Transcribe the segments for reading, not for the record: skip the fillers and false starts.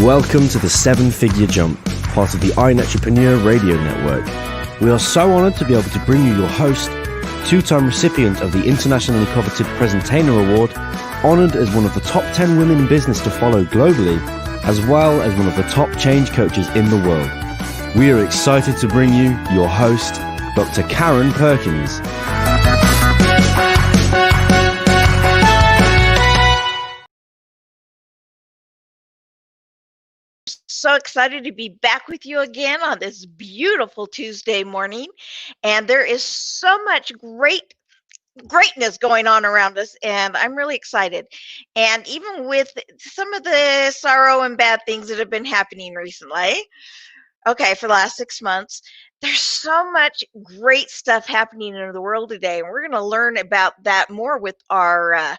Welcome to the 7-Figure Jump, part of the Entrepreneur Radio Network. We are so honored to be able to bring you your host, two-time recipient of the internationally coveted Presentainer Award, honored as one of the top 10 women in business to follow globally, as well as one of the top change coaches in the world. We are excited to bring you your host, Dr. Karen Perkins. So excited to be back with you again on this beautiful Tuesday morning. And there is so much greatness going on around us, and I'm really excited. And even with some of the sorrow and bad things that have been happening recently, for the last 6 months, there's so much great stuff happening in the world today, and we're going to learn about that more with our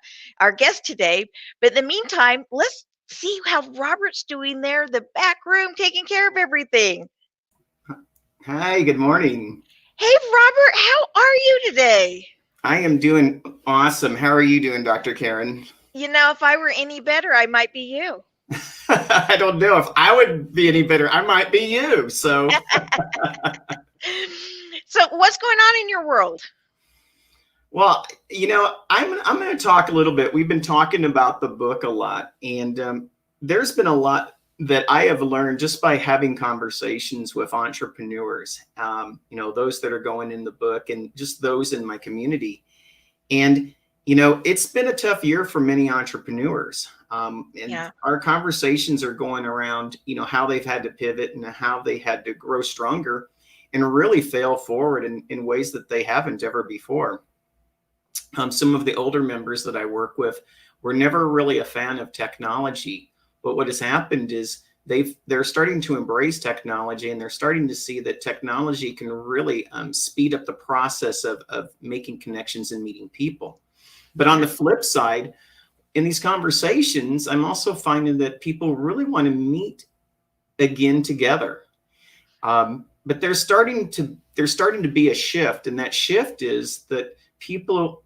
guest today. But in the meantime, let's see how Robert's doing there, the back room, taking care of everything. Hi, good morning. Hey, Robert, how are you today? I am doing awesome. How are you doing, Dr. Karen? You know, if I were any better, I might be you. I don't know if I would be any better. I might be you. So, So what's going on in your world? well, I'm going to talk a little bit. We've been talking about the book a lot, and there's been a lot that I have learned just by having conversations with entrepreneurs, those that are going in the book and just those in my community. And, it's been a tough year for many entrepreneurs. Our conversations are going around, how they've had to pivot and how they had to grow stronger and really fail forward in ways that they haven't ever before. Some of the older members that I work with were never really a fan of technology. But what has happened is they're starting to embrace technology, and they're starting to see that technology can really speed up the process of making connections and meeting people. But on the flip side, in these conversations, I'm also finding that people really want to meet again together. But there's starting to be a shift, and that shift is that people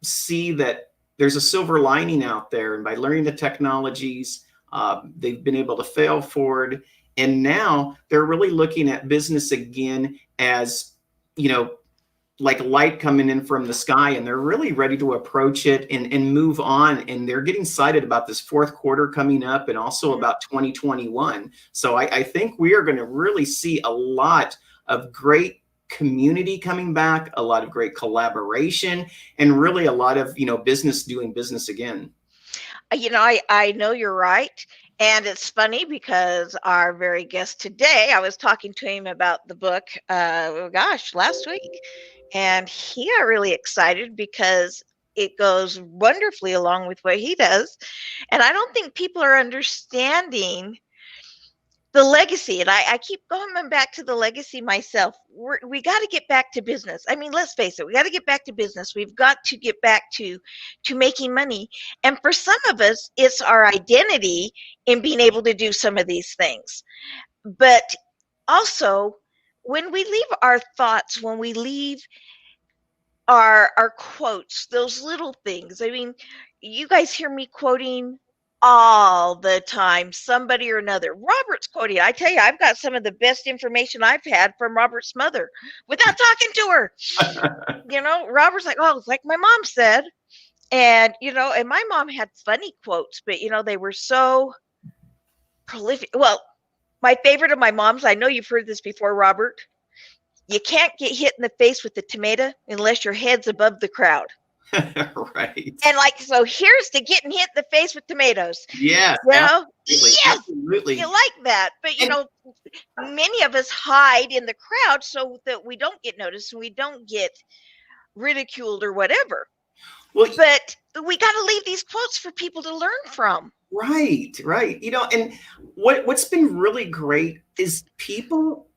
see that there's a silver lining out there, and by learning the technologies, they've been able to fail forward. And now they're really looking at business again as, like light coming in from the sky, and they're really ready to approach it and move on. And they're getting excited about this fourth quarter coming up and also about 2021. So I think we are going to really see a lot of great community coming back, a lot of great collaboration, and really a lot of, business doing business again. I know you're right. And it's funny because our very guest today, I was talking to him about the book, last week. And he got really excited because it goes wonderfully along with what he does. And I don't think people are understanding the legacy. And I keep going back to the legacy myself. We got to get back to business. I mean, let's face it, we got to get back to business. We've got to get back to making money. And for some of us, it's our identity in being able to do some of these things. But also, when we leave our thoughts, when we leave our quotes, those little things. I mean, you guys hear me quoting all the time, somebody or another. Robert's quoting. I tell you, I've got some of the best information I've had from Robert's mother without talking to her. Robert's like, oh, it's like my mom said. And, and my mom had funny quotes, but, they were so prolific. Well, my favorite of my mom's, I know you've heard this before, Robert. You can't get hit in the face with the tomato unless your head's above the crowd. Right. And so here's to getting hit in the face with tomatoes. Yeah. Yes, Absolutely. You like that. But, many of us hide in the crowd so that we don't get noticed and we don't get ridiculed or whatever. Well, but we got to leave these quotes for people to learn from. Right. And what's been really great is people,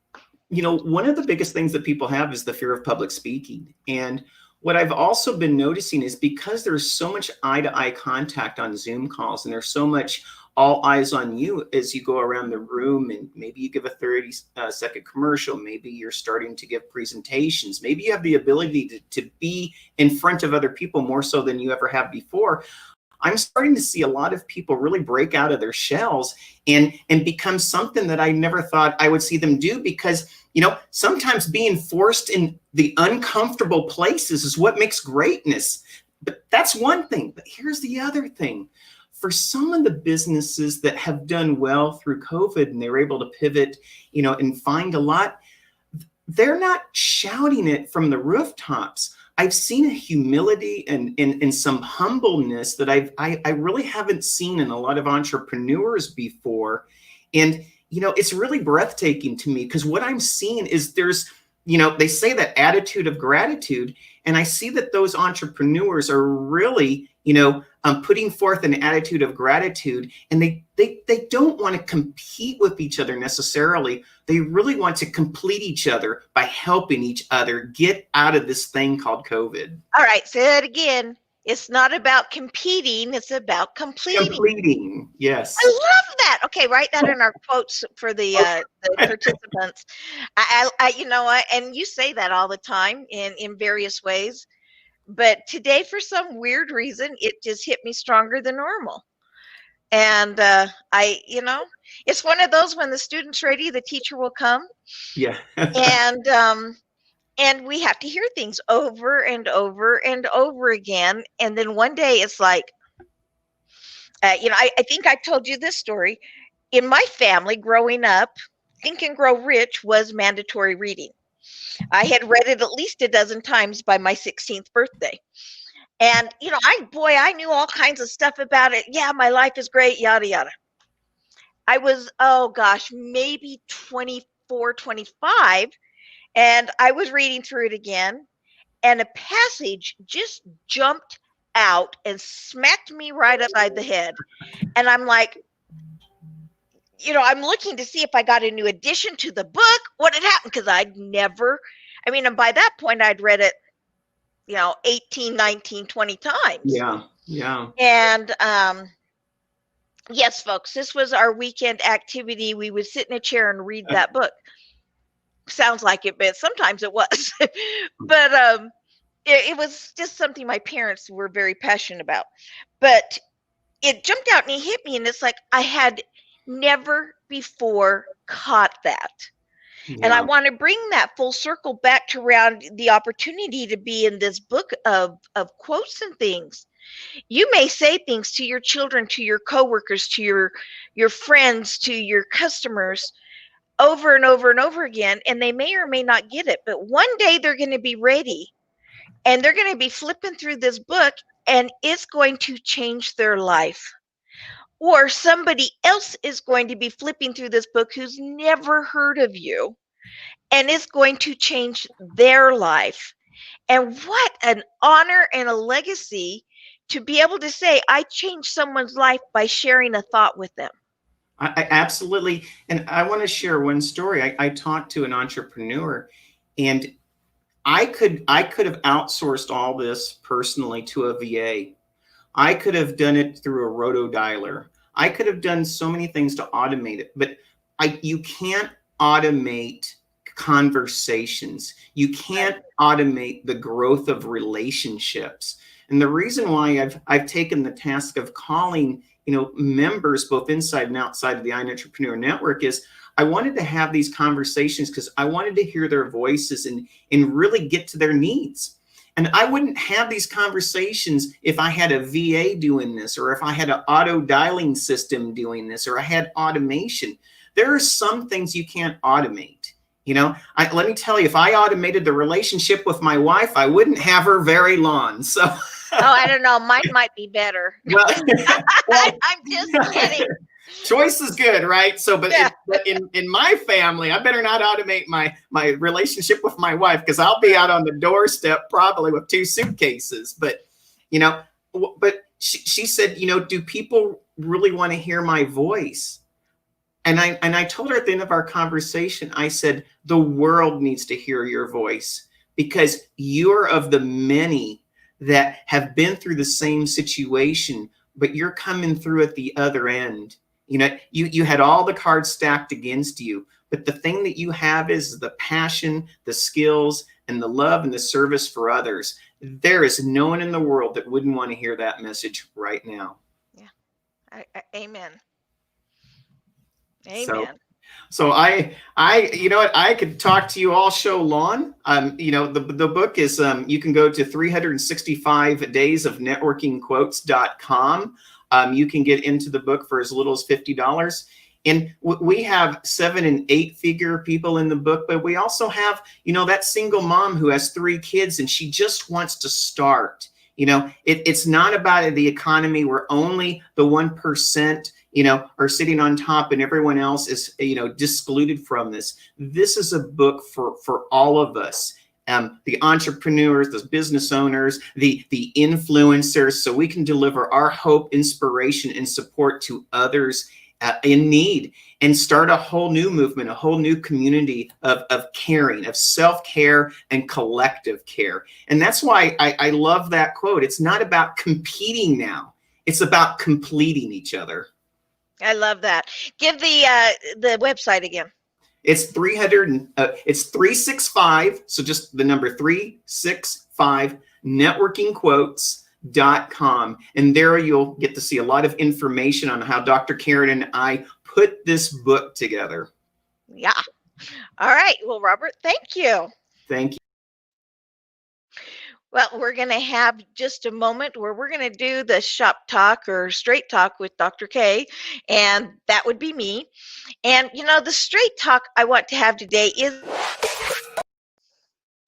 one of the biggest things that people have is the fear of public speaking. And what I've also been noticing is because there's so much eye-to-eye contact on Zoom calls, and there's so much all eyes on you as you go around the room, and maybe you give a 30-second commercial, maybe you're starting to give presentations, maybe you have the ability to be in front of other people more so than you ever have before. I'm starting to see a lot of people really break out of their shells and become something that I never thought I would see them do, because, you know, sometimes being forced in the uncomfortable places is what makes greatness. But that's one thing. But here's the other thing. For some of the businesses that have done well through COVID and they were able to pivot, you know, and find a lot, they're not shouting it from the rooftops. I've seen a humility and some humbleness that I really haven't seen in a lot of entrepreneurs before. And, you know, it's really breathtaking to me, because what I'm seeing is there's, you know, they say that attitude of gratitude. And I see that those entrepreneurs are really, you know, putting forth an attitude of gratitude, and they don't want to compete with each other necessarily. They really want to complete each other by helping each other get out of this thing called COVID. All right, say it again. It's not about competing, it's about completing. Completing, yes. I love that. Okay, write that in our quotes for the participants. I you know what, and you say that all the time in various ways. But today, for some weird reason, it just hit me stronger than normal. And you know, it's one of those, when the student's ready, the teacher will come. Yeah. And we have to hear things over and over and over again. And then one day it's like, you know, I think I told you this story. In my family growing up, Think and Grow Rich was mandatory reading. I had read it at least a dozen times by my 16th birthday. And, you know, I knew all kinds of stuff about it. Yeah, my life is great, yada, yada. I was, oh gosh, maybe 24, 25. And I was reading through it again. And a passage just jumped out and smacked me right upside the head. And I'm like, you know, I'm looking to see if I got a new addition to the book. What had happened? Because I'd never, I mean, and by that point I'd read it, you know, 18, 19, 20 times. Yeah. Yeah. And yes, folks, this was our weekend activity. We would sit in a chair and read that book. Sounds like it, but sometimes it was. But it was just something my parents were very passionate about. But it jumped out and it hit me, and it's like I had never before caught that. Yeah. And I want to bring that full circle back to around the opportunity to be in this book of quotes and things. You may say things to your children, to your coworkers, to your friends, to your customers over and over and over again, and they may or may not get it. But one day they're going to be ready, and they're going to be flipping through this book, and it's going to change their life. Or somebody else is going to be flipping through this book who's never heard of you, and it's going to change their life. And what an honor and a legacy to be able to say, I changed someone's life by sharing a thought with them. I absolutely. And I want to share one story. I talked to an entrepreneur, and I could have outsourced all this personally to a VA. I could have done it through a rotodialer. I could have done so many things to automate it, but you can't automate conversations. You can't automate the growth of relationships. And the reason why I've taken the task of calling, you know, members both inside and outside of the iEntrepreneur Network is I wanted to have these conversations because I wanted to hear their voices and really get to their needs. And I wouldn't have these conversations if I had a VA doing this, or if I had an auto dialing system doing this, or I had automation. There are some things you can't automate. You know, let me tell you, if I automated the relationship with my wife, I wouldn't have her very long. So, oh, I don't know. Mine might be better. Well, I'm just kidding. Choice is good, right? So, but yeah. in my family, I better not automate my relationship with my wife, because I'll be out on the doorstep probably with 2 suitcases. But, you know, but she said, you know, do people really want to hear my voice? And I told her at the end of our conversation, I said, the world needs to hear your voice, because you're of the many that have been through the same situation, but you're coming through at the other end. You know, you had all the cards stacked against you, but the thing that you have is the passion, the skills, and the love and the service for others. there is no one in the world that wouldn't want to hear that message right now. Yeah. Amen. So, Amen. so you know what? I could talk to you all show long. You know, the book is, you can go to 365daysofnetworkingquotes.com. You can get into the book for as little as $50. And we have 7 and 8 figure people in the book, but we also have, you know, that single mom who has 3 kids and she just wants to start. You know, it's not about the economy where only the 1%, you know, are sitting on top and everyone else is, you know, discluded from this. This is a book for all of us. The entrepreneurs, the business owners, the influencers, so we can deliver our hope, inspiration, and support to others in need, and start a whole new movement, a whole new community of caring, of self-care and collective care. And that's why I love that quote. It's not about competing now. It's about completing each other. I love that. Give the website again. It's 365. So just the number 365 networkingquotes.com. And there you'll get to see a lot of information on how Dr. Karen and I put this book together. Yeah. All right. Well, Robert, thank you. Thank you. Well, we're going to have just a moment where we're going to do the shop talk or straight talk with Dr. K, and that would be me. And, you know, the straight talk I want to have today is...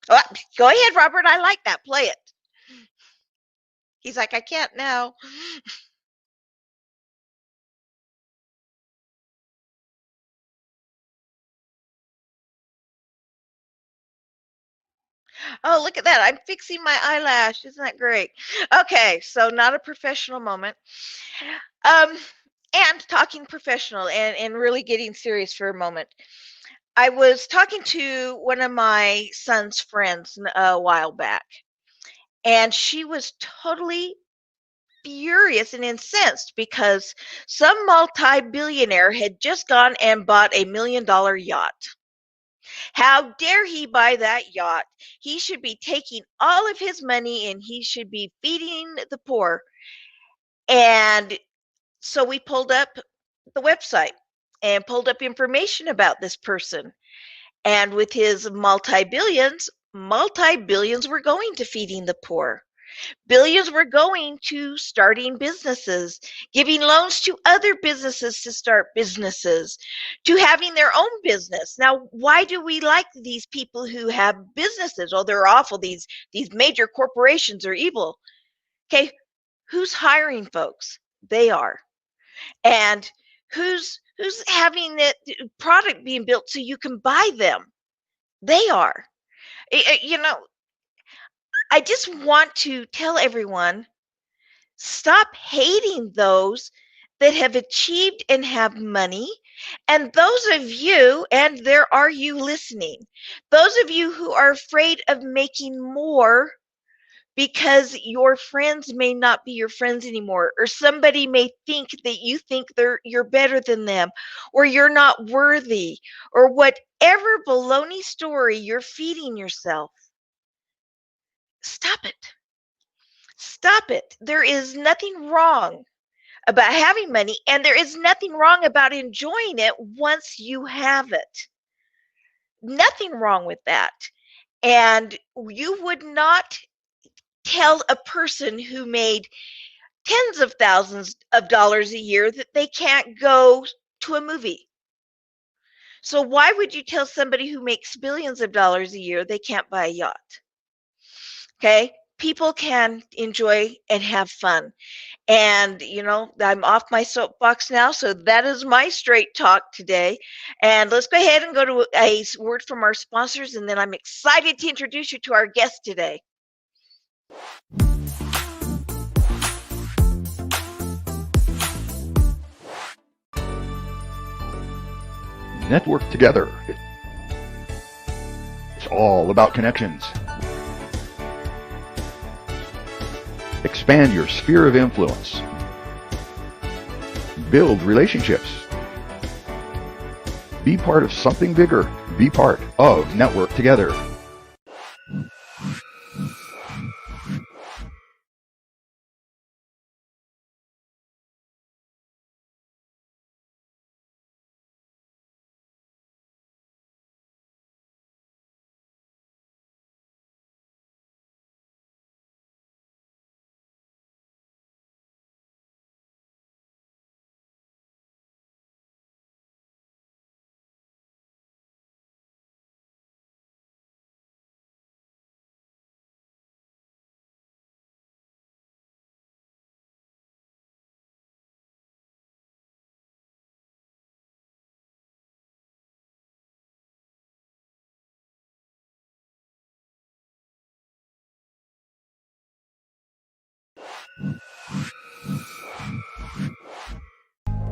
Oh, go ahead, Robert. I like that. Play it. He's like, I can't now. Oh, look at that. I'm fixing my eyelash. Isn't that great? Okay, so not a professional moment. And talking professional and really getting serious for a moment. I was talking to one of my son's friends a while back, and she was totally furious and incensed because some multi-billionaire had just gone and bought $1 million yacht. How dare he buy that yacht? He should be taking all of his money and he should be feeding the poor. And so we pulled up the website and pulled up information about this person. And with his multi-billions were going to feeding the poor. Billions were going to starting businesses, giving loans to other businesses to start businesses, to having their own business. Now, why do we like these people who have businesses? Oh, they're awful. These major corporations are evil. Okay, who's hiring folks? They are. And who's having the product being built so you can buy them? They are. You know, I just want to tell everyone, stop hating those that have achieved and have money. And those of you, and there are you listening, those of you who are afraid of making more because your friends may not be your friends anymore, or somebody may think that you think you're better than them, or you're not worthy, or whatever baloney story you're feeding yourself. Stop it. Stop it. There is nothing wrong about having money, and there is nothing wrong about enjoying it once you have it. Nothing wrong with that. And you would not tell a person who made tens of thousands of dollars a year that they can't go to a movie. So why would you tell somebody who makes billions of dollars a year they can't buy a yacht? Okay, people can enjoy and have fun. And, you know, I'm off my soapbox now, so that is my straight talk today. And let's go ahead and go to a word from our sponsors, and then I'm excited to introduce you to our guest today. Network together. It's all about connections. Expand your sphere of influence. Build relationships. Be part of something bigger. Be part of Network Together.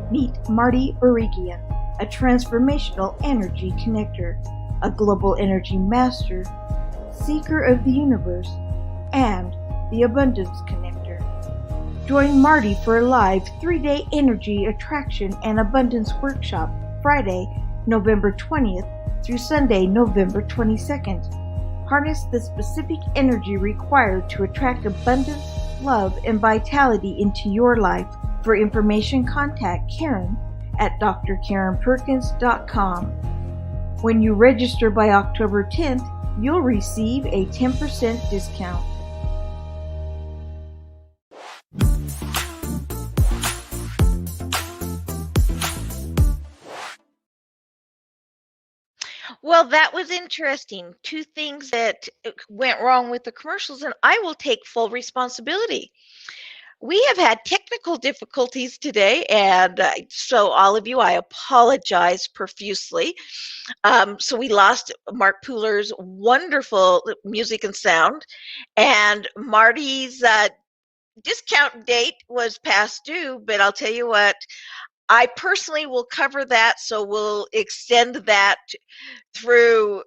Meet Marty Origian, a transformational energy connector, a global energy master, seeker of the universe, and the abundance connector. Join Marty for a live 3-day energy attraction and abundance workshop Friday, November 20th through Sunday, November 22nd. Harness the specific energy required to attract abundance, love, and vitality into your life. For information, contact Karen at drkarenperkins.com. When you register by October 10th, you'll receive a 10% discount. Well, that was interesting. Two things that went wrong with the commercials, and I will take full responsibility. We have had technical difficulties today, and so all of you, I apologize profusely. So we lost Mark Pooler's wonderful music and sound, and Marty's discount date was past due, but I'll tell you what, I personally will cover that, so we'll extend that through,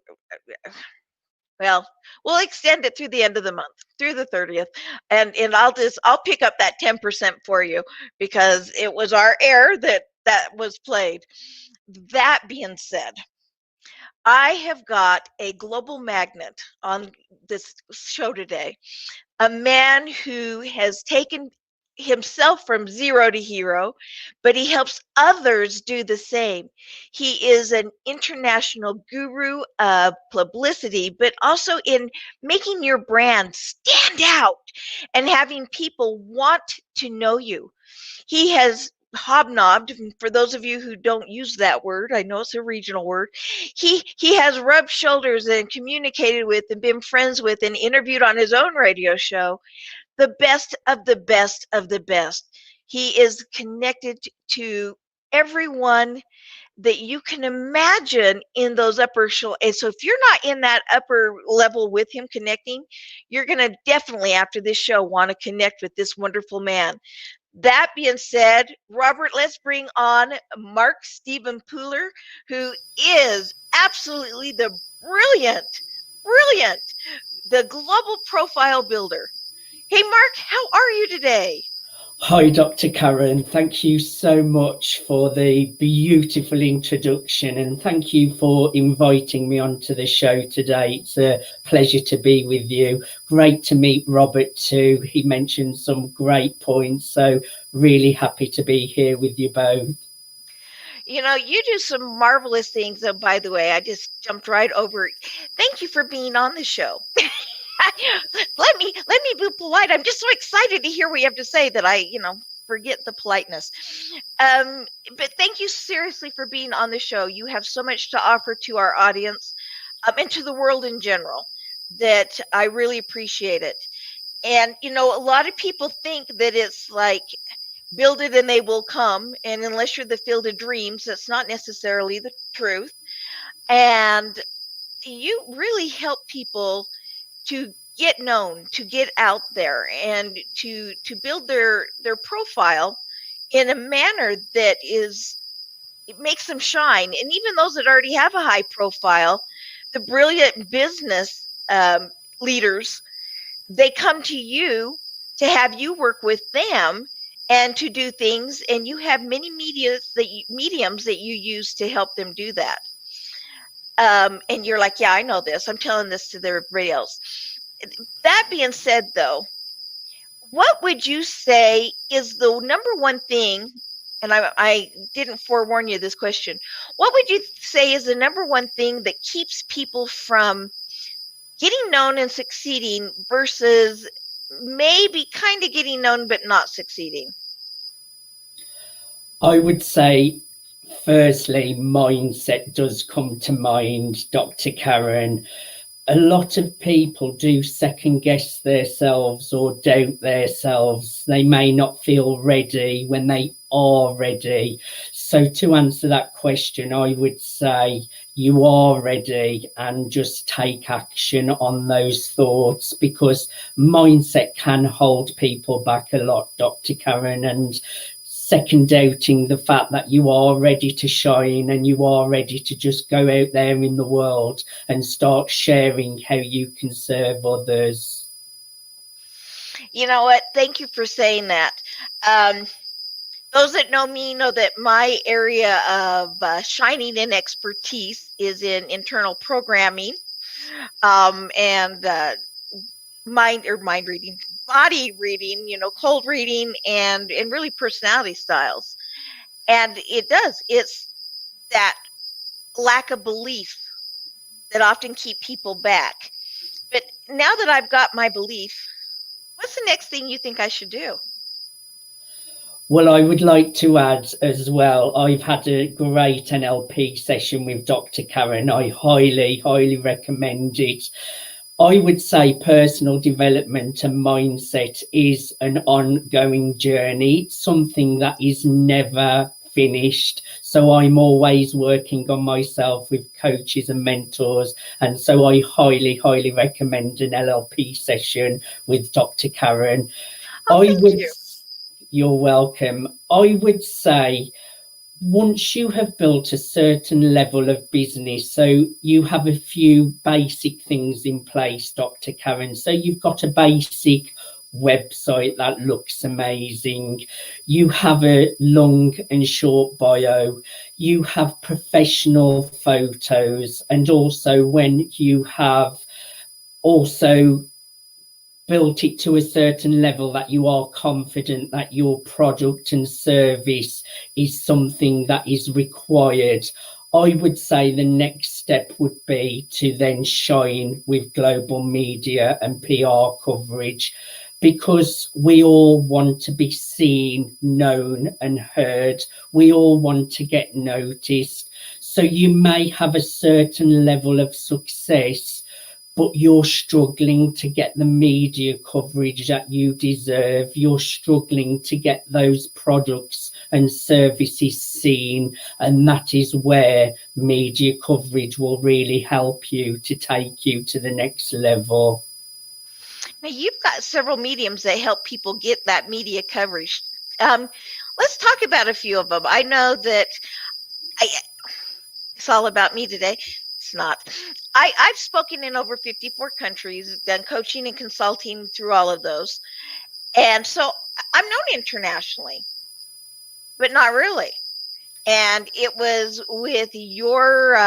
well, we'll extend it through the end of the month, through the 30th, and I'll pick up that 10% for you, because it was our error that was played. That being said, I have got a global magnet on this show today, a man who has taken himself from zero to hero, but he helps others do the same. He is an international guru of publicity, but also in making your brand stand out and having people want to know you. He has hobnobbed, for those of you who don't use that word, I know it's a regional word, he has rubbed shoulders and communicated with and been friends with and interviewed on his own radio show the best of the best of the best. He is connected to everyone that you can imagine in those upper and so if you're not in that upper level with him connecting, you're going to definitely after this show want to connect with this wonderful man. That being said, Robert, let's bring on Mark Stephen Pooler, who is absolutely the brilliant, the global profile builder. Hey, Mark, how are you today? Hi, Dr. Karen. Thank you so much for the beautiful introduction, and thank you for inviting me onto the show today. It's a pleasure to be with you. Great to meet Robert too. He mentioned some great points, so really happy to be here with you both. You know, you do some marvelous things. Oh, by the way, I just jumped right over. Thank you for being on the show. let me be polite. I'm just so excited to hear what you have to say that I, forget the politeness. But thank you seriously for being on the show. You have so much to offer to our audience and to the world in general that I really appreciate it. And, a lot of people think that it's like build it and they will come. And unless you're the field of dreams, that's not necessarily the truth. And you really help people to get known, to get out there, and to build their profile in a manner that it makes them shine. And even those that already have a high profile, the brilliant business leaders, they come to you to have you work with them and to do things, and you have many mediums that you use to help them do that. And you're like, yeah, I know this. I'm telling this to everybody else. That being said, though, what would you say is the number one thing, and I didn't forewarn you this question, what would you say is the number one thing that keeps people from getting known and succeeding versus maybe kind of getting known but not succeeding? I would say, firstly, mindset does come to mind, Dr. Karen. A lot of people do second guess themselves or doubt themselves. They may not feel ready when they are ready. So to answer that question, I would say you are ready, and just take action on those thoughts, because mindset can hold people back a lot, Dr. Karen. And second doubting the fact that you are ready to shine and you are ready to just go out there in the world and start sharing how you can serve others. You know what? Thank you for saying that. Those that know me know that my area of shining and expertise is in internal programming, and mind reading, body reading, cold reading, and really personality styles. And it's that lack of belief that often keep people back. But now that I've got my belief, what's the next thing you think I should do? Well, I would like to add as well, I've had a great NLP session with Dr. Karen. I highly, highly recommend it. I would say personal development and mindset is an ongoing journey, something that is never finished. So I'm always working on myself with coaches and mentors. And so I highly, highly recommend an NLP session with Dr. Karen. Thank you. You're welcome. I would say once you have built a certain level of business, so you have a few basic things in place, Dr. Karen. So you've got a basic website that looks amazing. You have a long and short bio. You have professional photos. And also when you have also built it to a certain level that you are confident that your product and service is something that is required, I would say the next step would be to then shine with global media and PR coverage, because we all want to be seen, known and heard. We all want to get noticed. So you may have a certain level of success, but you're struggling to get the media coverage that you deserve. You're struggling to get those products and services seen. And that is where media coverage will really help you to take you to the next level. Now, you've got several mediums that help people get that media coverage. Let's talk about a few of them. I know that it's all about me today. It's not. I've spoken in over 54 countries, done coaching and consulting through all of those. And so I'm known internationally, but not really. And it was with your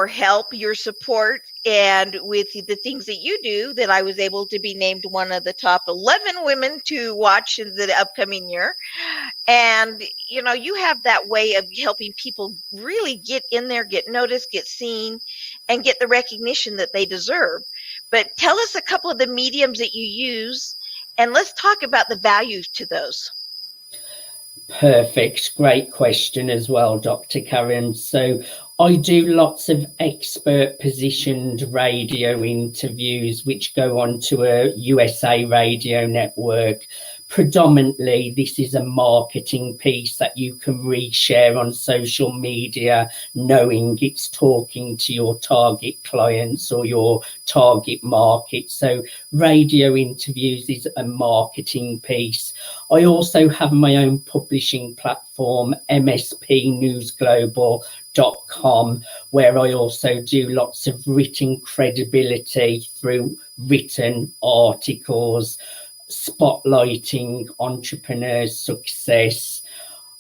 help, your support, and with the things that you do that I was able to be named one of the top 11 women to watch in the upcoming year. And, you have that way of helping people really get in there, get noticed, get seen, and get the recognition that they deserve. But tell us a couple of the mediums that you use, and let's talk about the value to those. Perfect. Great question as well, Dr. Karen. So I do lots of expert positioned radio interviews, which go on to a USA radio network. Predominantly, this is a marketing piece that you can reshare on social media, knowing it's talking to your target clients or your target market. So radio interviews is a marketing piece. I also have my own publishing platform, MSP News Global.com, where I also do lots of written credibility through written articles, spotlighting entrepreneurs' success.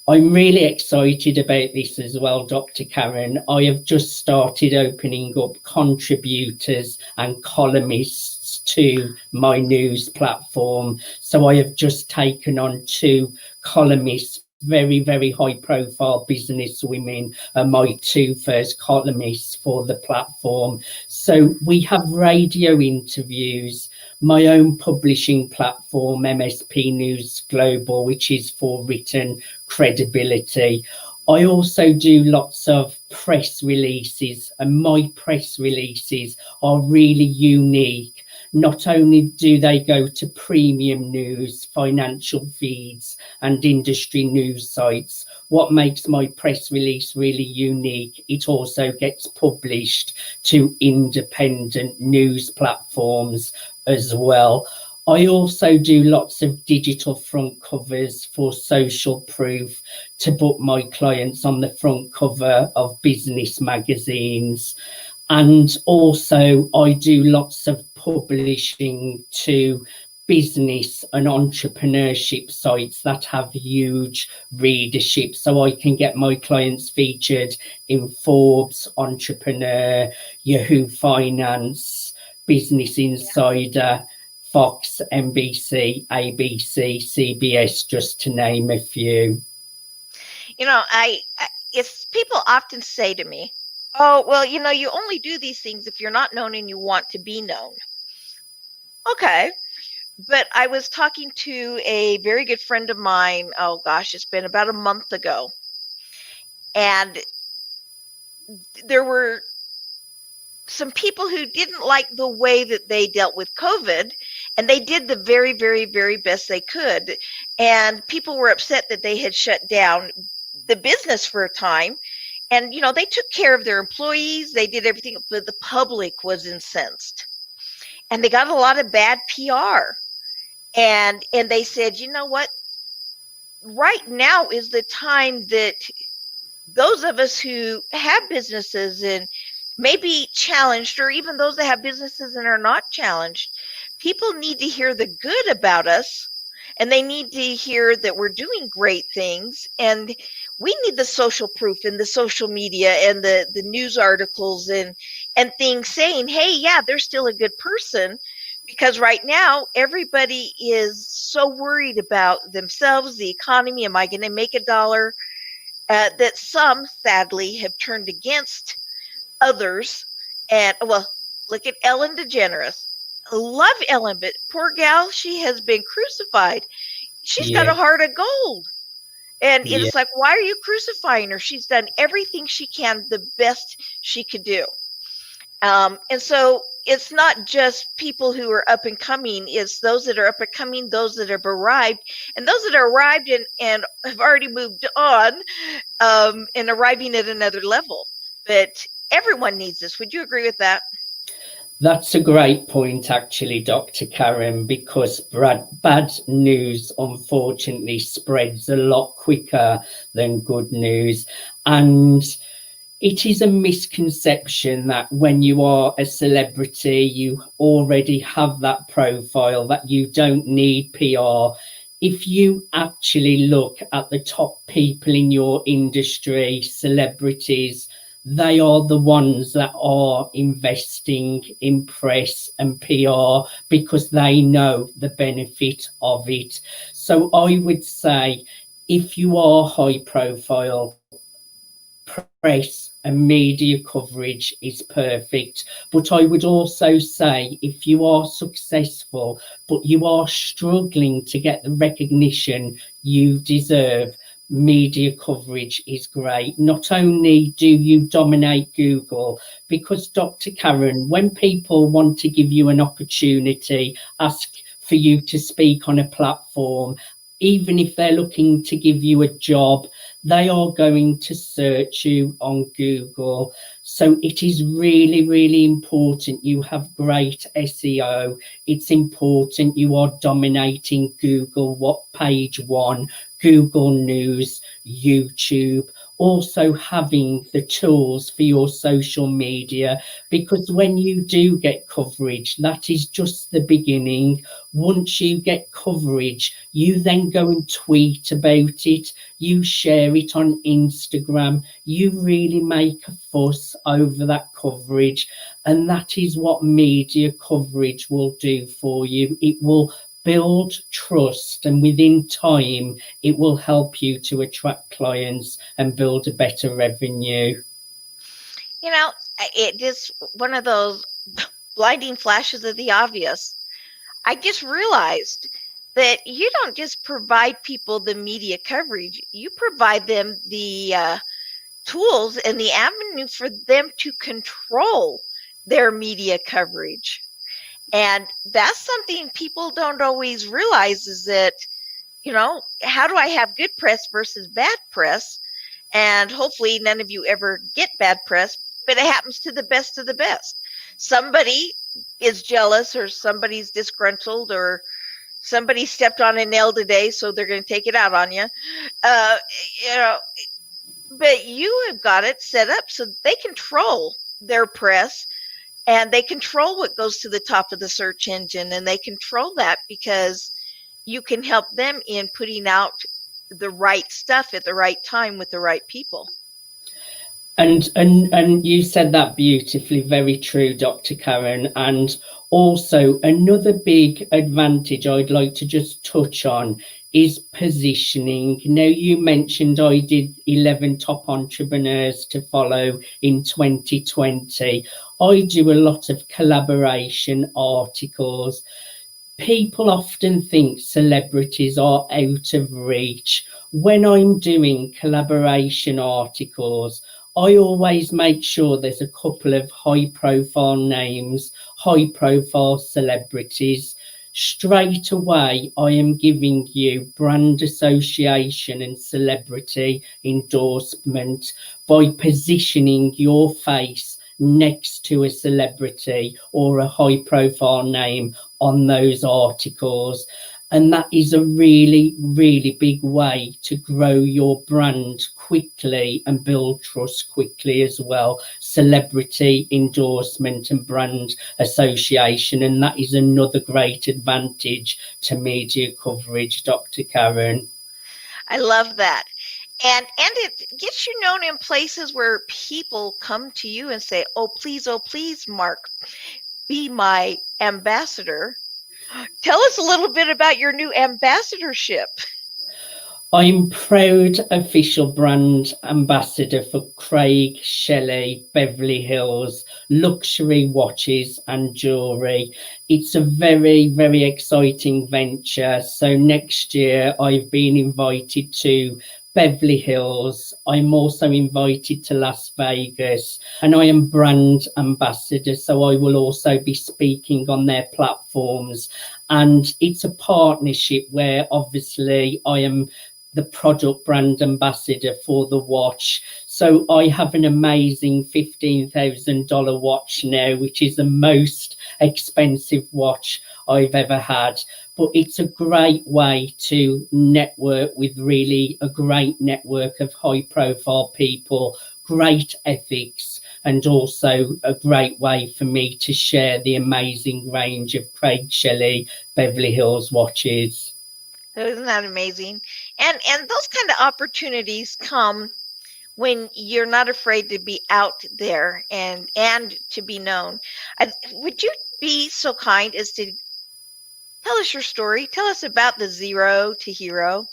I'm really excited about this as well, Dr. Karen. I have just started opening up contributors and columnists to my news platform. So I have just taken on 2 columnists, very, very high profile business women, my 2 first columnists for the platform. So we have radio interviews, my own publishing platform, MSP News Global, which is for written credibility. I also do lots of press releases, and my press releases are really unique. Not only do they go to premium news, financial feeds and industry news sites, what makes my press release really unique, it also gets published to independent news platforms as well. I also do lots of digital front covers for social proof to put my clients on the front cover of business magazines. And also I do lots of publishing to business and entrepreneurship sites that have huge readership, so I can get my clients featured in Forbes, Entrepreneur, Yahoo Finance, Business Insider, Fox, NBC, ABC, CBS, just to name a few. You know, it's people often say to me, oh, well, you know, you only do these things if you're not known and you want to be known. Okay. But I was talking to a very good friend of mine. Oh gosh, it's been about a month ago. And there were some people who didn't like the way that they dealt with COVID, and they did the very, very, very best they could. And people were upset that they had shut down the business for a time. And, you know, they took care of their employees. They did everything, but the public was incensed. And they got a lot of bad PR. And they said, you know what? Right now is the time that those of us who have businesses and may be challenged, or even those that have businesses and are not challenged, people need to hear the good about us, and they need to hear that we're doing great things. And we need the social proof and the social media and the news articles and things saying, hey, yeah, they're still a good person. Because right now, everybody is so worried about themselves, the economy. Am I going to make a dollar? That some, sadly, have turned against others. And, well, look at Ellen DeGeneres. I love Ellen, but poor gal, she has been crucified. She's got a heart of gold. And it's like, why are you crucifying her? She's done everything she can, the best she could do. And so it's not just people who are up and coming, it's those that are up and coming, those that have arrived, and those that are arrived and have already moved on and arriving at another level. But everyone needs this. Would you agree with that? That's a great point, actually, Dr. Karen, because bad news, unfortunately, spreads a lot quicker than good news. And it is a misconception that when you are a celebrity, you already have that profile, that you don't need PR. If you actually look at the top people in your industry, celebrities, they are the ones that are investing in press and PR because they know the benefit of it. So I would say, if you are high profile, press and media coverage is perfect. But I would also say, if you are successful but you are struggling to get the recognition you deserve, media coverage is great. Not only do you dominate Google, because Dr. Karen, when people want to give you an opportunity, ask for you to speak on a platform, even if they're looking to give you a job, they are going to search you on Google. So it is really, really important you have great SEO. It's important you are dominating Google, what page one, Google News, YouTube, also having the tools for your social media, because when you do get coverage, that is just the beginning. Once you get coverage, you then go and tweet about it, you share it on Instagram, you really make a fuss over that coverage, and that is what media coverage will do for you. It will build trust, and within time it will help you to attract clients and build a better revenue. You know, it is one of those blinding flashes of the obvious. I just realized that you don't just provide people the media coverage, you provide them the tools and the avenue for them to control their media coverage. And that's something people don't always realize, is that, you know, how do I have good press versus bad press? And hopefully none of you ever get bad press, but it happens to the best of the best. Somebody is jealous, or somebody's disgruntled, or somebody stepped on a nail today, so they're going to take it out on you. You know, but you have got it set up so they control their press, and they control what goes to the top of the search engine, and they control that because you can help them in putting out the right stuff at the right time with the right people. And you said that beautifully, very true, Dr. Karen. And also another big advantage I'd like to just touch on is positioning. Now, you mentioned I did 11 top entrepreneurs to follow in 2020. I do a lot of collaboration articles. People often think celebrities are out of reach. When I'm doing collaboration articles, I always make sure there's a couple of high profile names, high profile celebrities. Straight away, I am giving you brand association and celebrity endorsement by positioning your face next to a celebrity or a high profile name on those articles. And that is a really, really big way to grow your brand quickly and build trust quickly as well. Celebrity endorsement and brand association. And that is another great advantage to media coverage, Dr. Karen. I love that. And it gets you known in places where people come to you and say, oh, please, Mark, be my ambassador. Tell us a little bit about your new ambassadorship. I'm proud official brand ambassador for Craig Shelley Beverly Hills luxury watches and jewelry. It's a very, very exciting venture. So next year I've been invited to Beverly Hills. I'm also invited to Las Vegas, and I am brand ambassador, so I will also be speaking on their platforms. And it's a partnership where obviously I am the product brand ambassador for the watch. So I have an amazing $15,000 watch now, which is the most expensive watch I've ever had. But it's a great way to network with really a great network of high profile people, great ethics, and also a great way for me to share the amazing range of Craig Shelley Beverly Hills watches. Isn't that amazing? And those kind of opportunities come when you're not afraid to be out there and to be known. Would you be so kind as to tell us your story? Tell us about the zero to hero.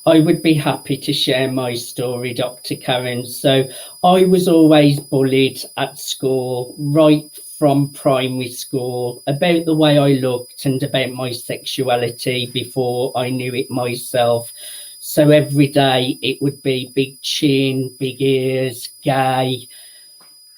I would be happy to share my story, Dr. Karen. So I was always bullied at school, right from primary school, about the way I looked and about my sexuality before I knew it myself. So every day it would be big chin, big ears, gay.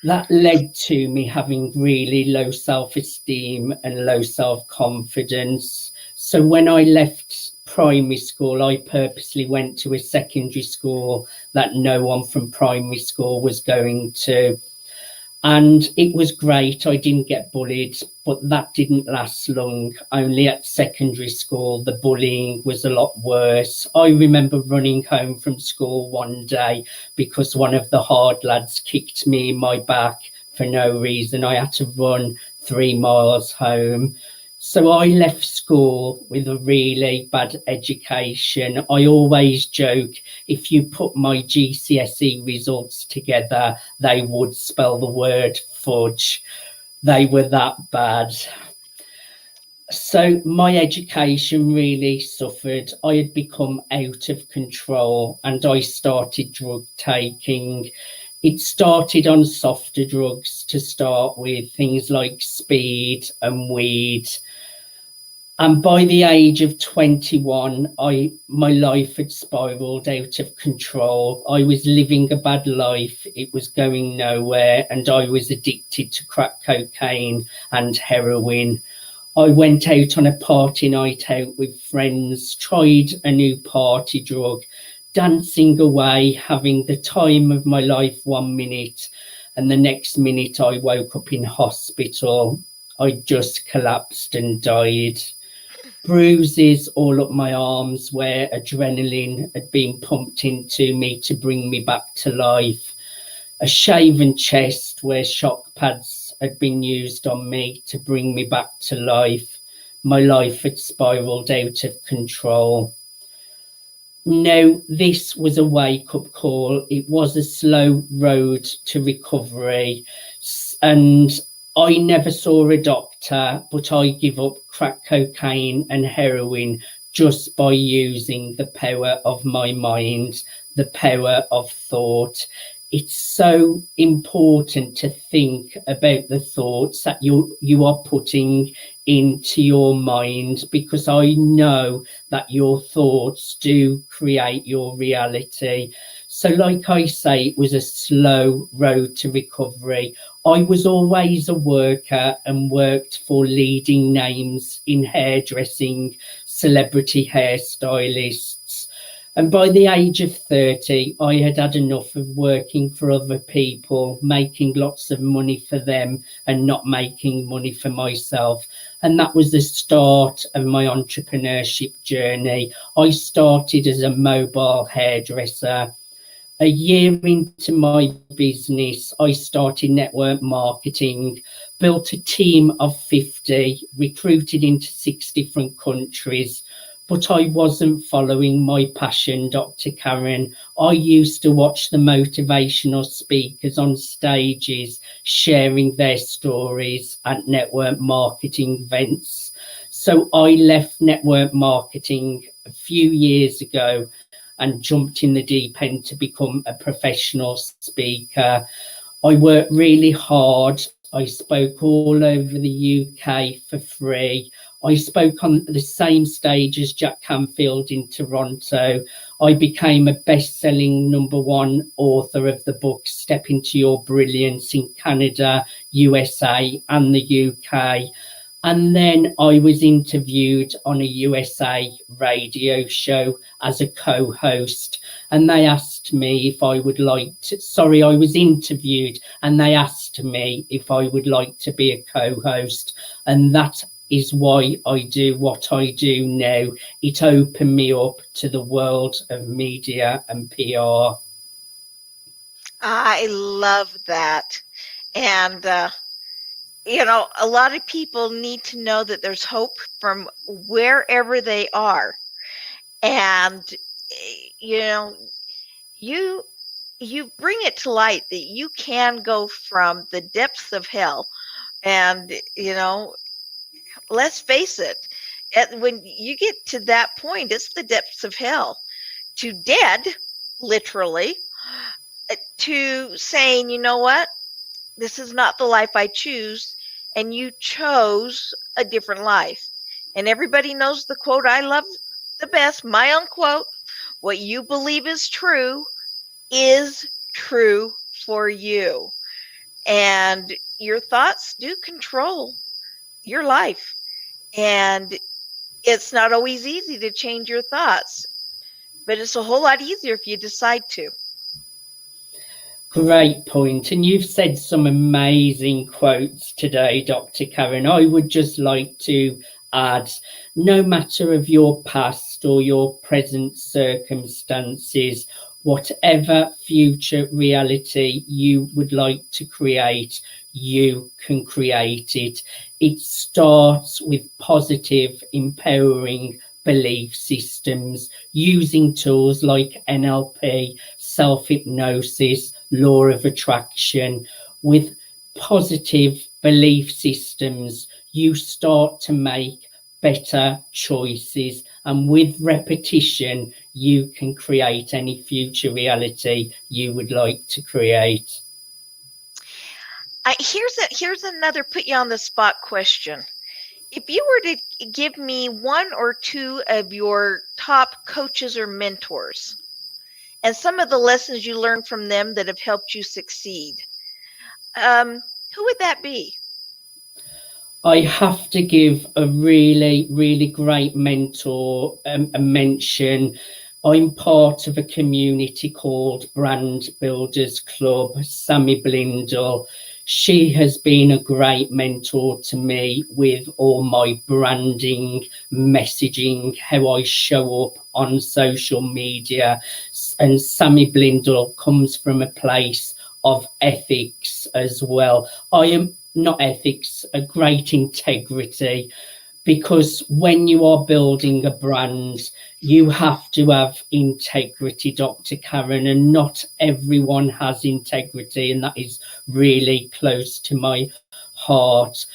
That led to me having really low self-esteem and low self-confidence. So when I left primary school, I purposely went to a secondary school that no one from primary school was going to. And it was great. I didn't get bullied, but that didn't last long. Only at secondary school, the bullying was a lot worse. I remember running home from school one day because one of the hard lads kicked me in my back for no reason. I had to run 3 miles home. So I left school with a really bad education. I always joke, if you put my GCSE results together, they would spell the word fudge. They were that bad. So my education really suffered. I had become out of control and I started drug taking. It started on softer drugs to start with, things like speed and weed. And by the age of 21, my life had spiraled out of control. I was living a bad life. It was going nowhere. And I was addicted to crack cocaine and heroin. I went out on a party night out with friends, tried a new party drug, dancing away, having the time of my life 1 minute. And the next minute I woke up in hospital. I just collapsed and died. bruises all up my arms where adrenaline had been pumped into me to bring me back to life, a shaven chest where shock pads had been used on me to bring me back to life. My life had spiraled out of control. No, this was a wake-up call. It was a slow road to recovery, and I never saw a doctor, but I give up crack cocaine and heroin just by using the power of my mind, the power of thought. It's so important to think about the thoughts that you are putting into your mind, because I know that your thoughts do create your reality. So like I say, it was a slow road to recovery. I was always a worker and worked for leading names in hairdressing, celebrity hairstylists. And by the age of 30, I had had enough of working for other people, making lots of money for them and not making money for myself. And that was the start of my entrepreneurship journey. I started as a mobile hairdresser. A year into my business, I started network marketing, built a team of 50, recruited into 6 different countries. But I wasn't following my passion, Dr. Karen. I used to watch the motivational speakers on stages sharing their stories at network marketing events. So I left network marketing a few years ago and jumped in the deep end to become a professional speaker. I worked really hard. I spoke all over the UK for free. I spoke on the same stage as Jack Canfield in Toronto. I became a best-selling #1 author of the book Step Into Your Brilliance in Canada, USA and the UK. And then I was interviewed on a USA radio show as a co-host, and they asked me if I would like to, I was interviewed and they asked me if I would like to be a co-host, and that is why I do what I do now. It opened me up to the world of media and PR. I love that. And, a lot of people need to know that there's hope from wherever they are. And, you bring it to light that you can go from the depths of hell. And, let's face it, when you get to that point, it's the depths of hell, to dead, literally, to saying, you know what, this is not the life I choose, and you chose a different life. And everybody knows the quote I love the best, my own quote: what you believe is true for you. And your thoughts do control your life. And it's not always easy to change your thoughts, but it's a whole lot easier if you decide to. Great point. And you've said some amazing quotes today, Dr. Karen. I would just like to add, no matter of your past or your present circumstances, whatever future reality you would like to create, you can create it. It starts with positive, empowering belief systems, using tools like NLP, self-hypnosis, law of attraction. With positive belief systems, you start to make better choices, and with repetition, you can create any future reality you would like to create. Here's another put you on the spot question. If you were to give me 1 or 2 of your top coaches or mentors and some of the lessons you learned from them that have helped you succeed, who would that be? I have to give a really, really great mentor a mention. I'm part of a community called Brand Builders Club. Sammy Blindle, She has been a great mentor to me with all my branding, messaging, how I show up on social media. And Sammy Blindell comes from a place of ethics as well. I am not ethics, a great integrity, because when you are building a brand, you have to have integrity, Dr. Karen, and not everyone has integrity, and that is really close to my heart.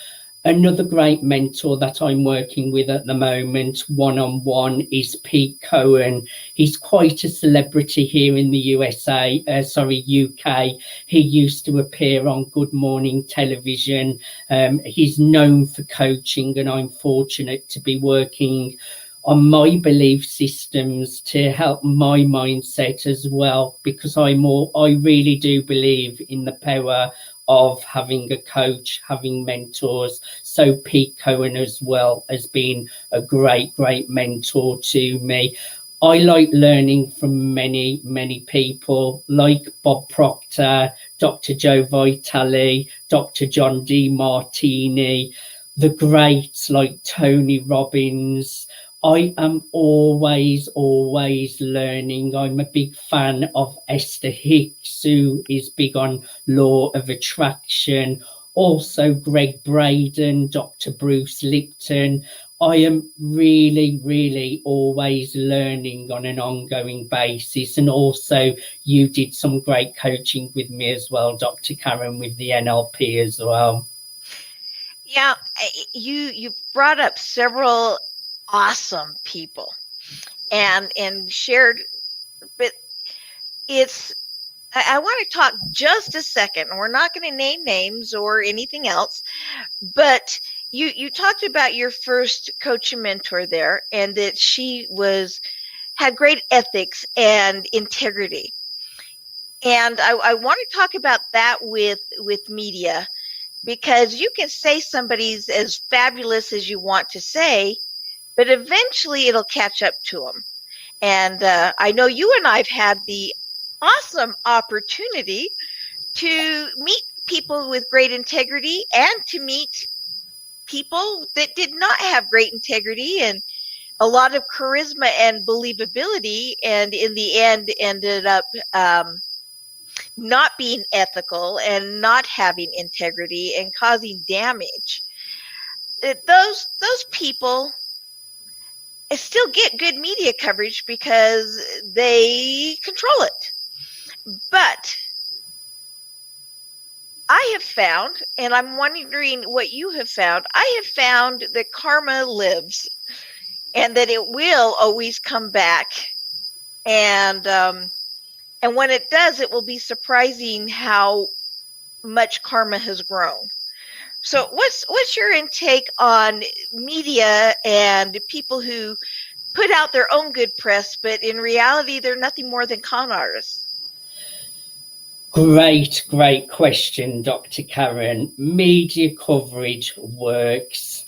Another great mentor that I'm working with at the moment, one-on-one, is Pete Cohen. He's quite a celebrity here in the UK. He used to appear on Good Morning Television. He's known for coaching, and I'm fortunate to be working on my belief systems to help my mindset as well, because I really do believe in the power of having a coach, having mentors. So Pete Cohen as well has been a great mentor to me. I like learning from many people like Bob Proctor, Dr. Joe Vitale, Dr. John D. Martini, the greats like Tony Robbins. I am always learning. I'm a big fan of Esther Hicks, who is big on law of attraction. Also Greg Braden, Dr. Bruce Lipton. I am really always learning on an ongoing basis. And also you did some great coaching with me as well, Dr. Karen, with the NLP as well. Yeah, you brought up several awesome people and shared, but I want to talk just a second. We're not going to name names or anything else, but you talked about your first coach and mentor there, and that she had great ethics and integrity. And I want to talk about that with media, because you can say somebody's as fabulous as you want to say, but eventually it'll catch up to them. And I know you and I've had the awesome opportunity to meet people with great integrity and to meet people that did not have great integrity and a lot of charisma and believability, and in the end ended up not being ethical and not having integrity and causing damage. Those people still get good media coverage because they control it. But I have found, and I'm wondering what you have found, I have found that karma lives and that it will always come back. And when it does, it will be surprising how much karma has grown. So what's your intake on media and people who put out their own good press, but in reality, they're nothing more than con artists? Great question, Dr. Karen. Media coverage works,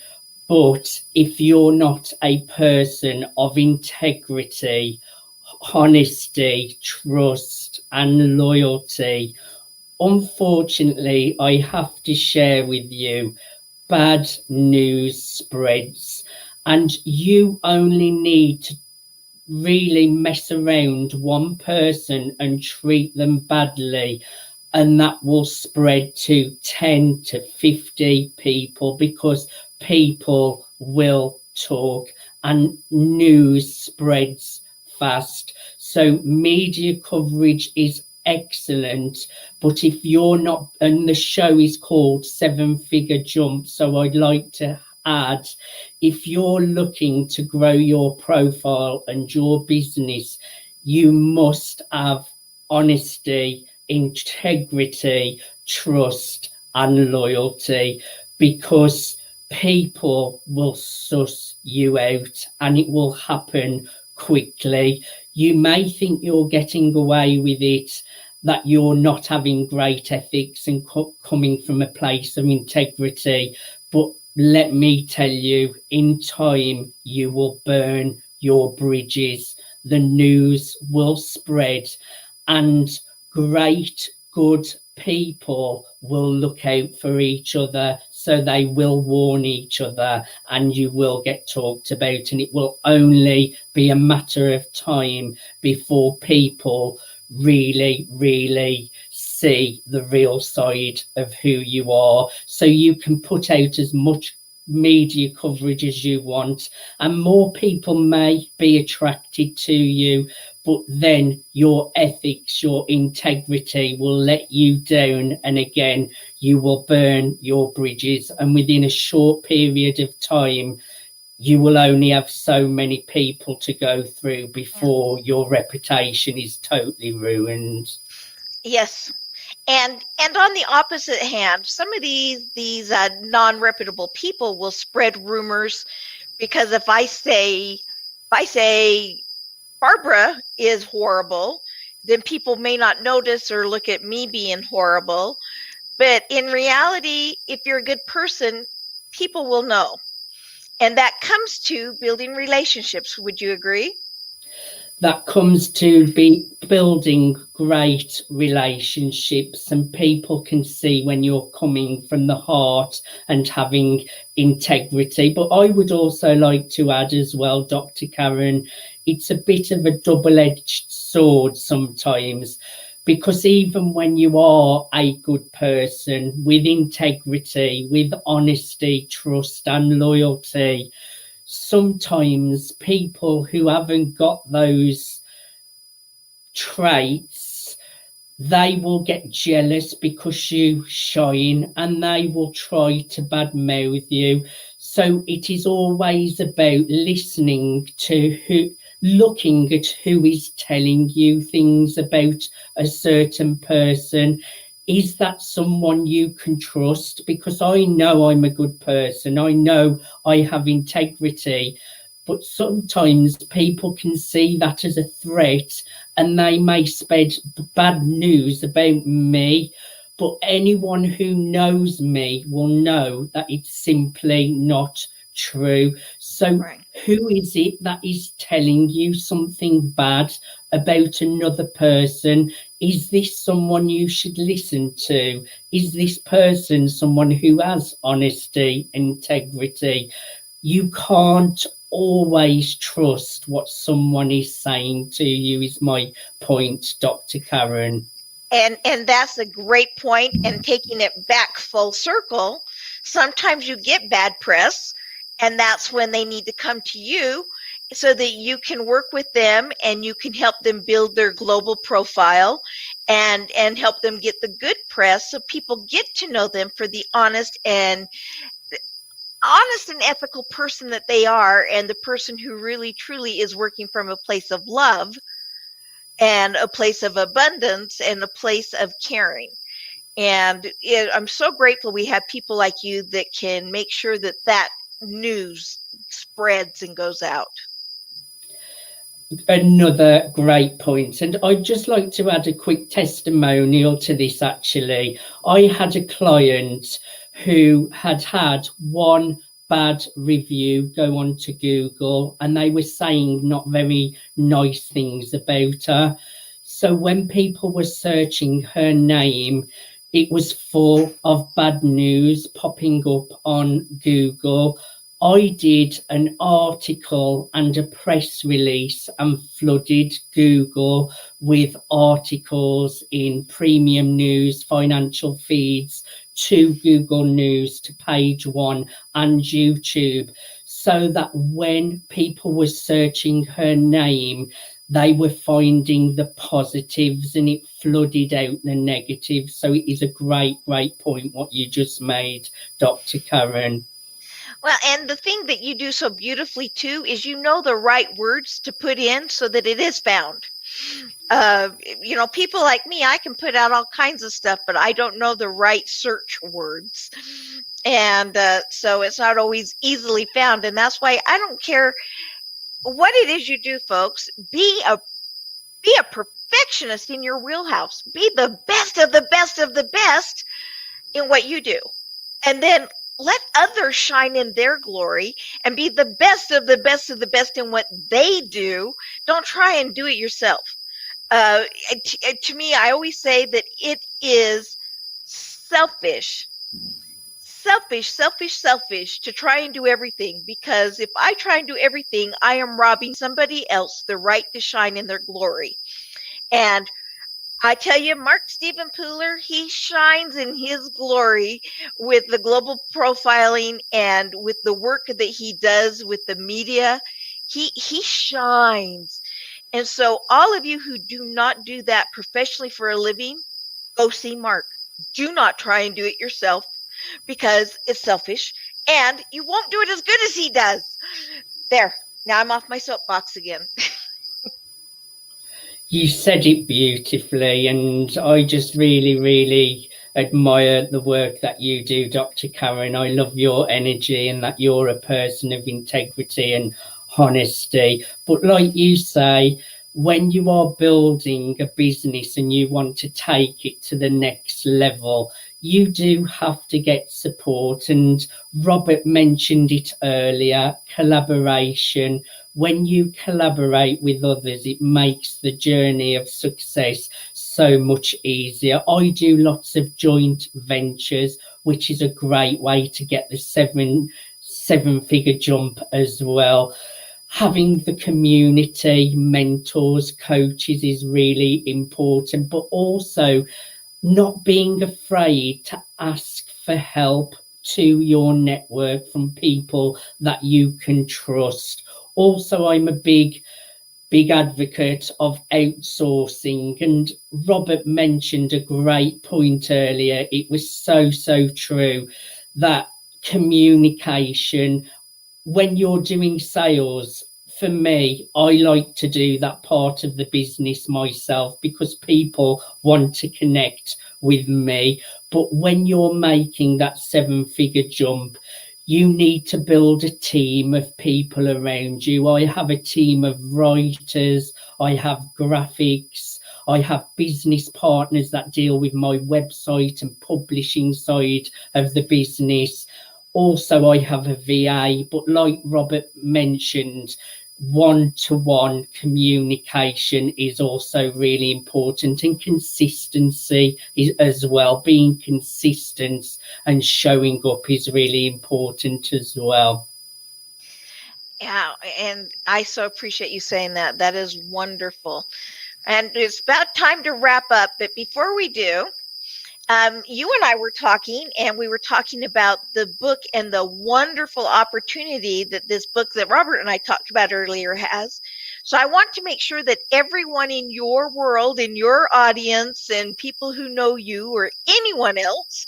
but if you're not a person of integrity, honesty, trust, and loyalty, unfortunately, I have to share with you, bad news spreads, and you only need to really mess around one person and treat them badly, and that will spread to 10 to 50 people, because people will talk and news spreads fast. So media coverage is excellent, but if you're not, and the show is called 7-Figure Jump, so I'd like to add, if you're looking to grow your profile and your business, you must have honesty, integrity, trust, and loyalty, because people will suss you out and it will happen quickly. You may think you're getting away with it, that you're not having great ethics and coming from a place of integrity, but let me tell you, in time you will burn your bridges. The news will spread, and great, good people will look out for each other, so they will warn each other, and you will get talked about, and it will only be a matter of time before people really see the real side of who you are. So you can put out as much media coverage as you want, and more people may be attracted to you, but then your ethics, your integrity will let you down, and again you will burn your bridges, and within a short period of time you will only have so many people to go through before your reputation is totally ruined. Yes. And on the opposite hand, some of these non-reputable people will spread rumors, because if I say Barbara is horrible, then people may not notice or look at me being horrible. But in reality, if you're a good person, people will know. And that comes to building relationships. Would you agree? That comes to be building great relationships, and people can see when you're coming from the heart and having integrity. But I would also like to add as well, Dr. Karen, it's a bit of a double-edged sword sometimes, because even when you are a good person with integrity, with honesty, trust and loyalty, sometimes people who haven't got those traits, they will get jealous because you shine, and they will try to badmouth you. So it is always about listening to looking at who is telling you things about a certain person. Is that someone you can trust? Because I know I'm a good person, I know I have integrity, but sometimes people can see that as a threat, and they may spread bad news about me. But anyone who knows me will know that it's simply not true. So who is it that is telling you something bad about another person? Is this someone you should listen to? Is this person someone who has honesty, integrity? You can't always trust what someone is saying to you, is my point, Dr. Karen. And that's a great point. And taking it back full circle, sometimes you get bad press, and that's when they need to come to you so that you can work with them and you can help them build their global profile and help them get the good press, so people get to know them for the honest and ethical person that they are, and the person who really truly is working from a place of love and a place of abundance and a place of caring. And I'm so grateful we have people like you that can make sure that that news spreads and goes out. Another great point, and I'd just like to add a quick testimonial to this. Actually, I had a client who had one bad review go on to Google, and they were saying not very nice things about her. So when people were searching her name, it was full of bad news popping up on Google. I did an article and a press release and flooded Google with articles in premium news, financial feeds, to Google News, to Page One and YouTube, so that when people were searching her name, they were finding the positives and it flooded out the negatives. So it is a great point what you just made, Dr. Karen. Well, and the thing that you do so beautifully too is you know the right words to put in so that it is found. People like me, I can put out all kinds of stuff, but I don't know the right search words. And so it's not always easily found. And that's why I don't care what it is you do, folks. Be a perfectionist in your wheelhouse. Be the best of the best of the best in what you do. And then let others shine in their glory and be the best of the best of the best in what they do. Don't try and do it yourself. To me, I always say that it is selfish to try and do everything, because if I try and do everything, I am robbing somebody else the right to shine in their glory. And I tell you, Mark Stephen Pooler, he shines in his glory with the global profiling and with the work that he does with the media. He shines. And so all of you who do not do that professionally for a living, go see Mark. Do not try and do it yourself, because it's selfish and you won't do it as good as he does. There, now I'm off my soapbox again. You said it beautifully, and I just really, really admire the work that you do, Dr. Karen. I love your energy and that you're a person of integrity and honesty. But like you say, when you are building a business and you want to take it to the next level, you do have to get support. And Robert mentioned it earlier, collaboration. When you collaborate with others, it makes the journey of success so much easier. I do lots of joint ventures, which is a great way to get the seven-figure jump as well. Having the community, mentors, coaches is really important, but also not being afraid to ask for help to your network from people that you can trust. Also, I'm a big advocate of outsourcing, and Robert mentioned a great point earlier. It was so true, that communication, when you're doing sales, for me, I like to do that part of the business myself because people want to connect with me. But when you're making that seven-figure jump, you need to build a team of people around you. I have a team of writers, I have graphics, I have business partners that deal with my website and publishing side of the business. Also, I have a VA, but like Robert mentioned, one-to-one communication is also really important, and consistency is as well. Being consistent and showing up is really important as well. Yeah, and I so appreciate you saying that. That is wonderful. And it's about time to wrap up, but before we do, you and I were talking, and we were talking about the book and the wonderful opportunity that this book that Robert and I talked about earlier has. So I want to make sure that everyone in your world, in your audience, and people who know you or anyone else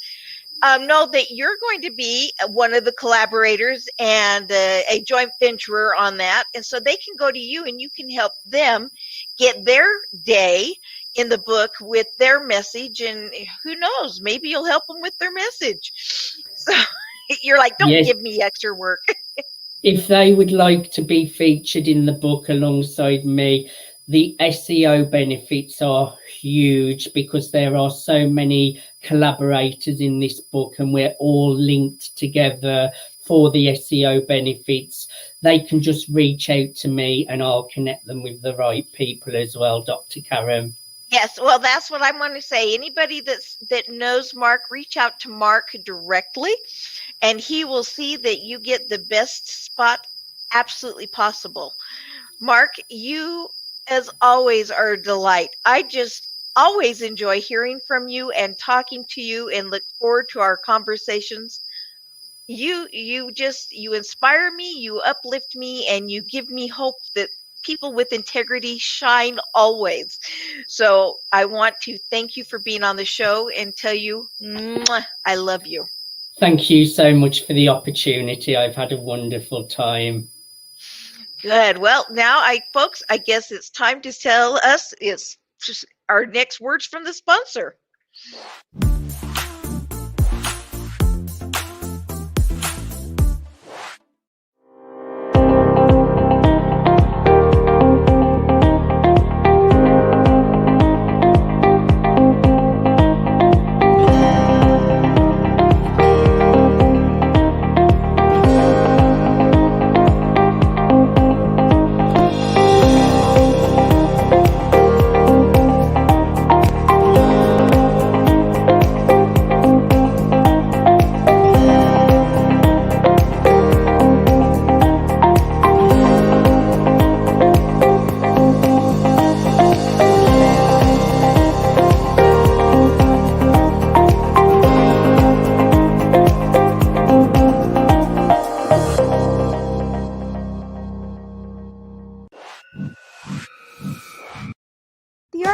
know that you're going to be one of the collaborators and a joint venturer on that. And so they can go to you and you can help them get their day in the book with their message, and who knows, maybe you'll help them with their message. So you're like, don't give me extra work. If they would like to be featured in the book alongside me, the SEO benefits are huge because there are so many collaborators in this book and we're all linked together for the SEO benefits. They can just reach out to me and I'll connect them with the right people as well, Dr. Karen. Yes, well, that's what I want to say. Anybody that knows Mark, reach out to Mark directly, and he will see that you get the best spot absolutely possible. Mark, you, as always, are a delight. I just always enjoy hearing from you and talking to you, and look forward to our conversations. You inspire me, you uplift me, and you give me hope that people with integrity shine always. So I want to thank you for being on the show and tell you, I love you. Thank you so much for the opportunity. I've had a wonderful time. Good. Well, now, folks, I guess it's time to tell us just our next words from the sponsor.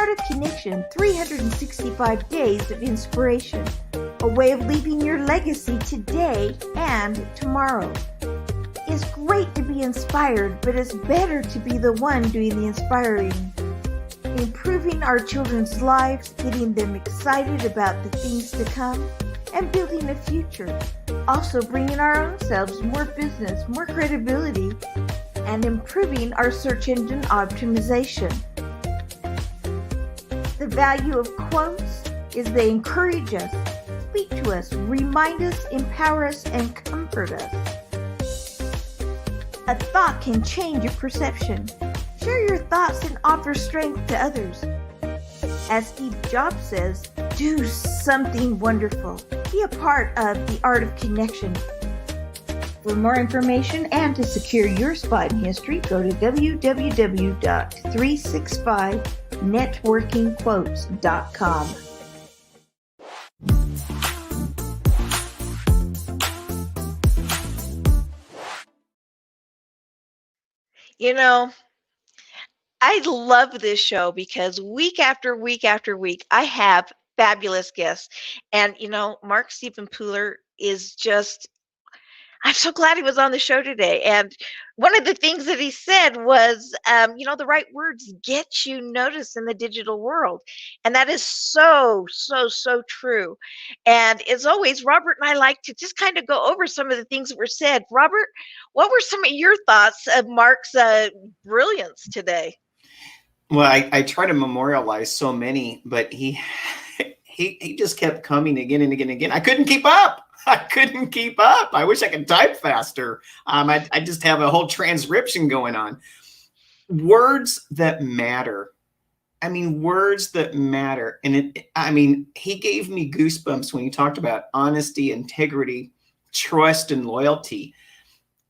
Art of Connection, 365 Days of Inspiration, a way of leaving your legacy today and tomorrow. It's great to be inspired, but it's better to be the one doing the inspiring. Improving our children's lives, getting them excited about the things to come, and building a future. Also bringing our own selves more business, more credibility, and improving our search engine optimization. The value of quotes is they encourage us, speak to us, remind us, empower us, and comfort us. A thought can change your perception. Share your thoughts and offer strength to others. As Steve Jobs says, do something wonderful. Be a part of the Art of Connection. For more information and to secure your spot in history, go to www.365networkingquotes.com. You know, I love this show because week after week after week, I have fabulous guests. And, Mark Stephen Pooler is just, I'm so glad he was on the show today. And one of the things that he said was, the right words get you noticed in the digital world. And that is so, so, so true. And as always, Robert and I like to just kind of go over some of the things that were said. Robert, what were some of your thoughts of Mark's brilliance today? Well, I try to memorialize so many, but he just kept coming again and again and again. I couldn't keep up. I wish I could type faster. I just have a whole transcription going on. Words that matter. I mean, words that matter. And he gave me goosebumps when he talked about honesty, integrity, trust, and loyalty.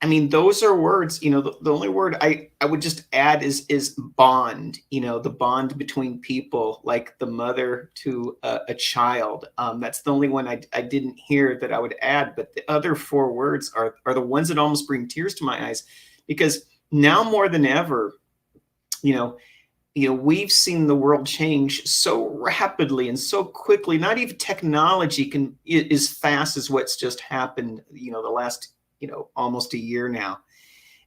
I mean, those are words, the only word I would just add is bond, the bond between people, like the mother to a child. That's the only one I didn't hear that I would add. But the other four words are the ones that almost bring tears to my eyes, because now more than ever, we've seen the world change so rapidly and so quickly. Not even technology can as fast as what's just happened, the last almost a year now.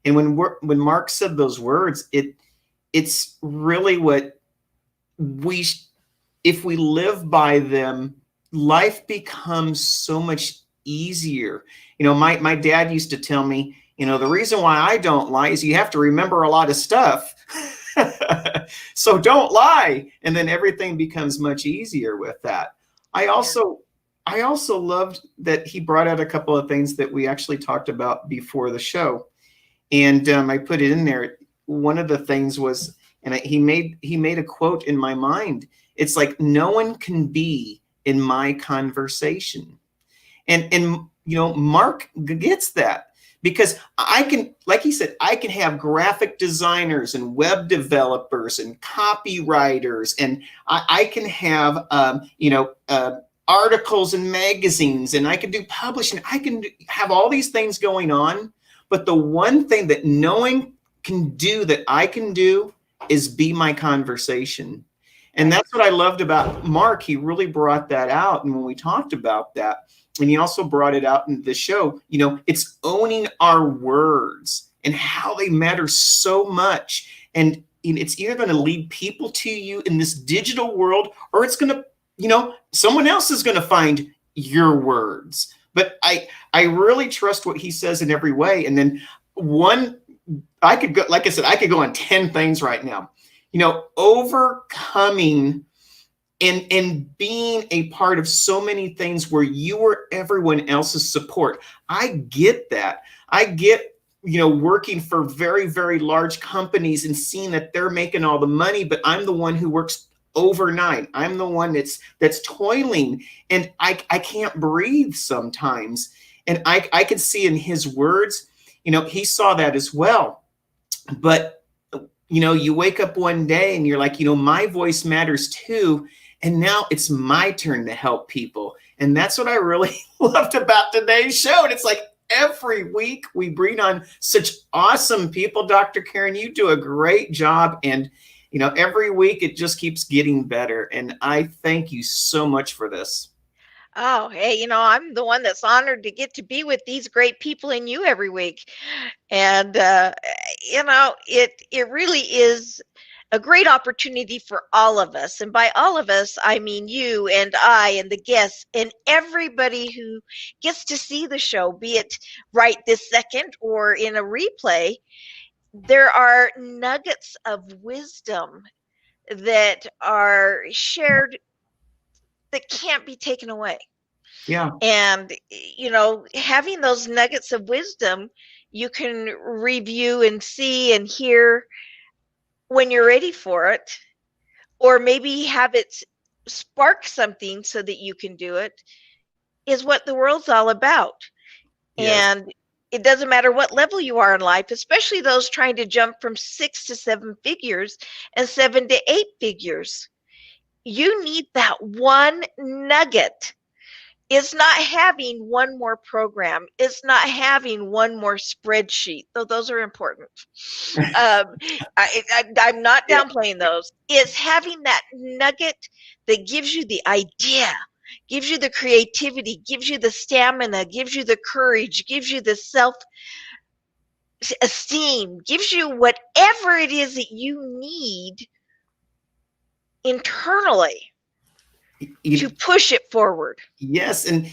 And when Mark said those words, it's really what if we live by them, life becomes so much easier. My dad used to tell me, the reason why I don't lie is you have to remember a lot of stuff. So don't lie. And then everything becomes much easier with that. I also loved that he brought out a couple of things that we actually talked about before the show. And I put it in there. One of the things was, and he made a quote in my mind. It's like, no one can be in my conversation. And Mark gets that, because I can, like he said, I can have graphic designers and web developers and copywriters, and I can have, articles and magazines, and I can do publishing. I can have all these things going on. But the one thing that no one can do that I can do is be my conversation. And that's what I loved about Mark. He really brought that out. And when we talked about that, and he also brought it out in the show, it's owning our words and how they matter so much. And it's either going to lead people to you in this digital world, or it's going to, someone else is going to find your words. But I really trust what he says in every way. And then I could go on 10 things right now, overcoming and being a part of so many things where you are everyone else's support. I get that. I get, working for very, very large companies and seeing that they're making all the money, but I'm the one who works overnight. I'm the one that's toiling, and I can't breathe sometimes. And I could see in his words, he saw that as well. But, you wake up one day and you're like, my voice matters too. And now it's my turn to help people. And that's what I really loved about today's show. And it's like every week we bring on such awesome people. Dr. Karen, you do a great job. And every week it just keeps getting better. And I thank you so much for this. Oh, hey, I'm the one that's honored to get to be with these great people and you every week. And, it really is a great opportunity for all of us. And by all of us, I mean you and I and the guests and everybody who gets to see the show, be it right this second or in a replay. There are nuggets of wisdom that are shared that can't be taken away. Yeah. And, having those nuggets of wisdom, you can review and see and hear when you're ready for it, or maybe have it spark something so that you can do it, is what the world's all about. Yes. And it doesn't matter what level you are in life, especially those trying to jump from 6 to 7 figures and 7 to 8 figures. You need that one nugget. It's not having one more program. It's not having one more spreadsheet, though those are important. I'm not downplaying those. It's having that nugget that gives you the idea, gives you the creativity, gives you the stamina, gives you the courage, gives you the self-esteem, gives you whatever it is that you need internally to push it forward. Yes. And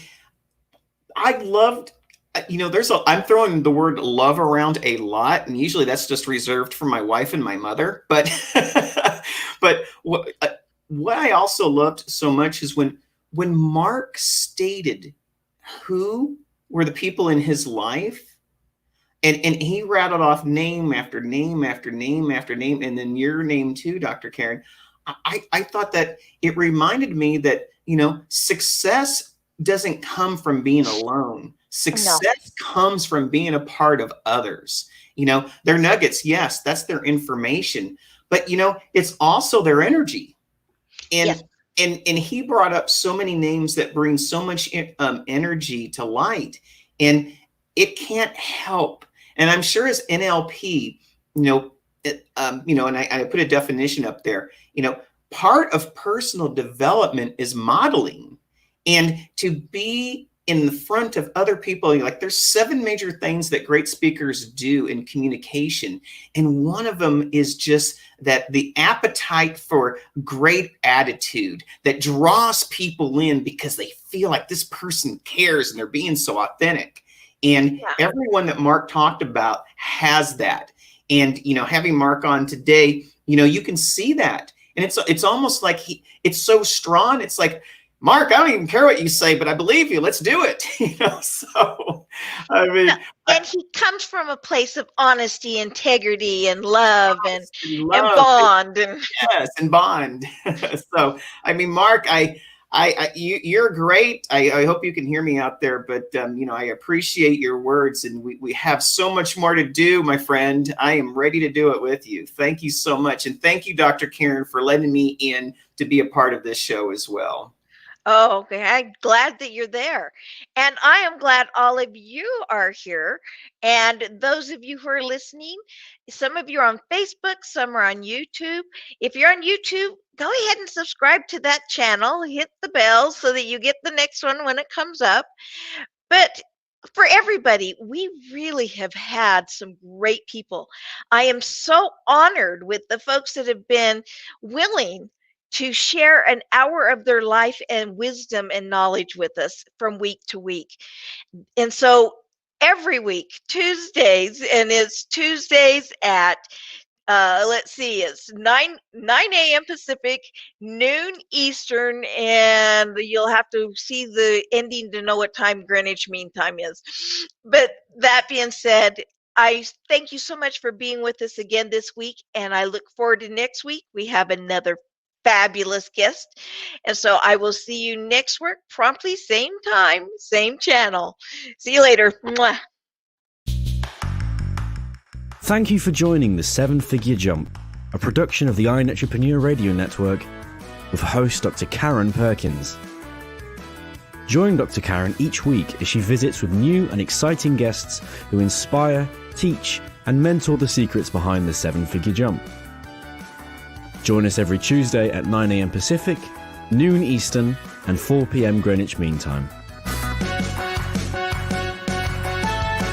I loved, I'm throwing the word love around a lot, and usually that's just reserved for my wife and my mother. But, but what I also loved so much is when Mark stated who were the people in his life, and he rattled off name after name after name after name, and then your name too, Dr. Karen. I thought that it reminded me that, success doesn't come from being alone. Success comes from being a part of others. Their nuggets, yes, that's their information, but it's also their energy. And and he brought up so many names that bring so much energy to light, and it can't help. And I'm sure as NLP, and I put a definition up there, part of personal development is modeling, and to be in the front of other people. Like, there's 7 major things that great speakers do in communication. And one of them is just that the appetite for great attitude that draws people in because they feel like this person cares and they're being so authentic. And everyone that Mark talked about has that. And, having Mark on today, you can see that. And it's almost like it's so strong. It's like, Mark, I don't even care what you say, but I believe you. Let's do it. So, I mean. And he comes from a place of honesty, integrity, and love, and bond. Yes, and bond. So, I mean, Mark, you're great. I hope you can hear me out there, but I appreciate your words, and we have so much more to do, my friend. I am ready to do it with you. Thank you so much. And thank you, Dr. Karen, for letting me in to be a part of this show as well. Oh, okay. I'm glad that you're there. And I am glad all of you are here. And those of you who are listening, some of you are on Facebook, some are on YouTube. If you're on YouTube, go ahead and subscribe to that channel. Hit the bell so that you get the next one when it comes up. But for everybody, we really have had some great people. I am so honored with the folks that have been willing to share an hour of their life and wisdom and knowledge with us from week to week. And so every week, Tuesdays, and it's Tuesdays at, it's 9 a.m. Pacific, noon Eastern, and you'll have to see the ending to know what time Greenwich Mean Time is. But that being said, I thank you so much for being with us again this week, and I look forward to next week. We have another fabulous guest. And so I will see you next week, promptly, same time, same channel. See you later. Mwah. Thank you for joining the 7-Figure Jump, a production of the iNetrepreneur Radio Network with host Dr. Karen Perkins. Join Dr. Karen each week as she visits with new and exciting guests who inspire, teach, and mentor the secrets behind the 7-Figure Jump. Join us every Tuesday at 9 a.m. Pacific, noon Eastern, and 4 p.m. Greenwich Mean Time.